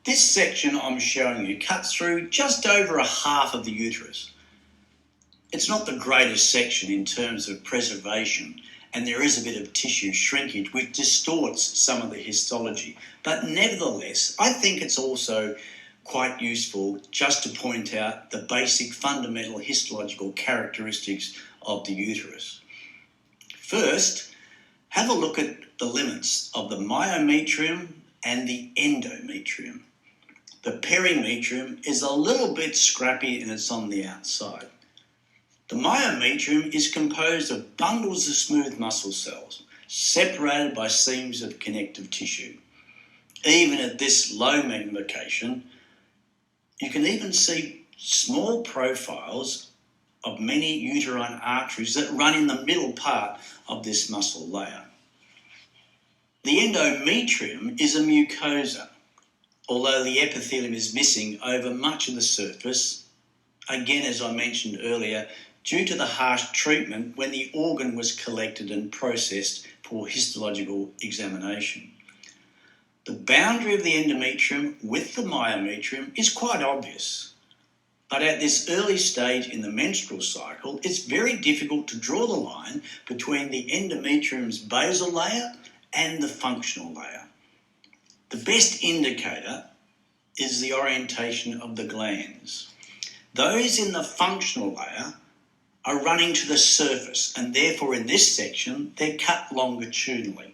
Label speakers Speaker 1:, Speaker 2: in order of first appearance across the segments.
Speaker 1: This section I'm showing you cuts through just over a half of the uterus. It's not the greatest section in terms of preservation, and there is a bit of tissue shrinkage which distorts some of the histology. But nevertheless, I think it's also quite useful just to point out the basic fundamental histological characteristics of the uterus. First, have a look at the limits of the myometrium and the endometrium. The perimetrium is a little bit scrappy and it's on the outside. The myometrium is composed of bundles of smooth muscle cells separated by seams of connective tissue. Even at this low magnification, you can even see small profiles of many uterine arteries that run in the middle part of this muscle layer. The endometrium is a mucosa, although the epithelium is missing over much of the surface, again, as I mentioned earlier, due to the harsh treatment when the organ was collected and processed for histological examination. The boundary of the endometrium with the myometrium is quite obvious, but at this early stage in the menstrual cycle, it's very difficult to draw the line between the endometrium's basal layer and the functional layer. The best indicator is the orientation of the glands. Those in the functional layer are running to the surface, and therefore in this section they're cut longitudinally.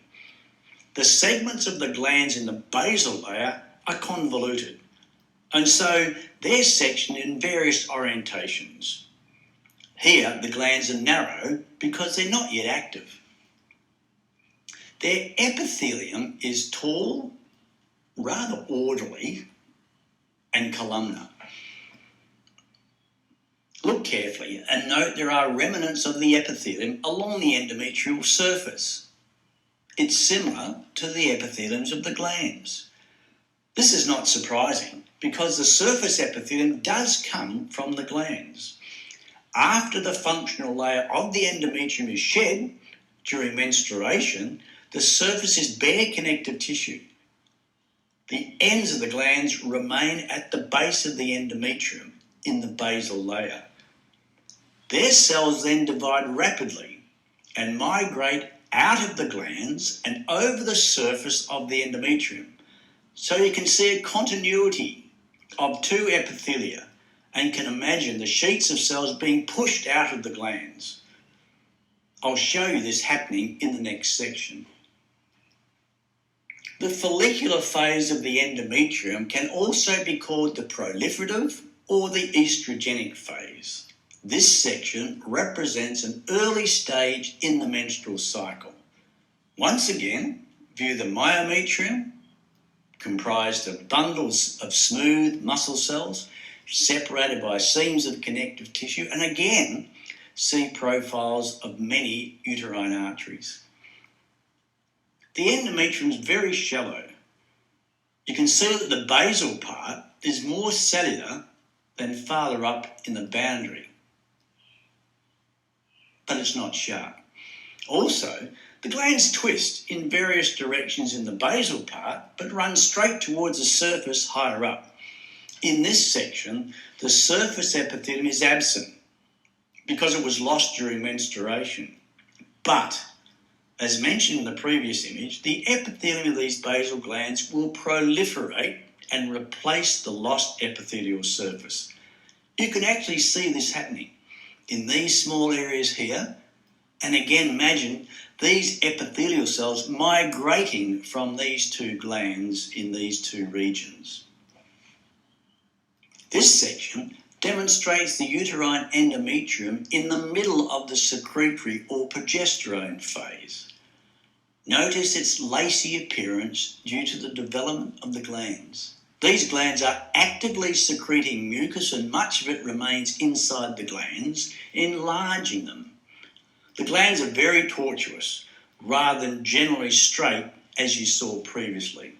Speaker 1: The segments of the glands in the basal layer are convoluted, and so they're sectioned in various orientations. Here the glands are narrow because they're not yet active. Their epithelium is tall, rather orderly, and columnar. Look carefully and note there are remnants of the epithelium along the endometrial surface. It's similar to the epitheliums of the glands. This is not surprising because the surface epithelium does come from the glands. After the functional layer of the endometrium is shed during menstruation, the surface is bare connective tissue. The ends of the glands remain at the base of the endometrium in the basal layer. Their cells then divide rapidly and migrate out of the glands and over the surface of the endometrium. So you can see a continuity of two epithelia and can imagine the sheets of cells being pushed out of the glands. I'll show you this happening in the next section. The follicular phase of the endometrium can also be called the proliferative or the estrogenic phase. This section represents an early stage in the menstrual cycle. Once again, view the myometrium, comprised of bundles of smooth muscle cells separated by seams of connective tissue, and again, see profiles of many uterine arteries. The endometrium is very shallow. You can see that the basal part is more cellular than farther up in the boundary, but it's not sharp. Also, the glands twist in various directions in the basal part, but run straight towards the surface higher up. In this section, the surface epithelium is absent because it was lost during menstruation. But as mentioned in the previous image, the epithelium of these basal glands will proliferate and replace the lost epithelial surface. You can actually see this happening in these small areas here, and again imagine these epithelial cells migrating from these two glands in these two regions. This section demonstrates the uterine endometrium in the middle of the secretory or progesterone phase. Notice its lacy appearance due to the development of the glands. These glands are actively secreting mucus and much of it remains inside the glands, enlarging them. The glands are very tortuous rather than generally straight as you saw previously.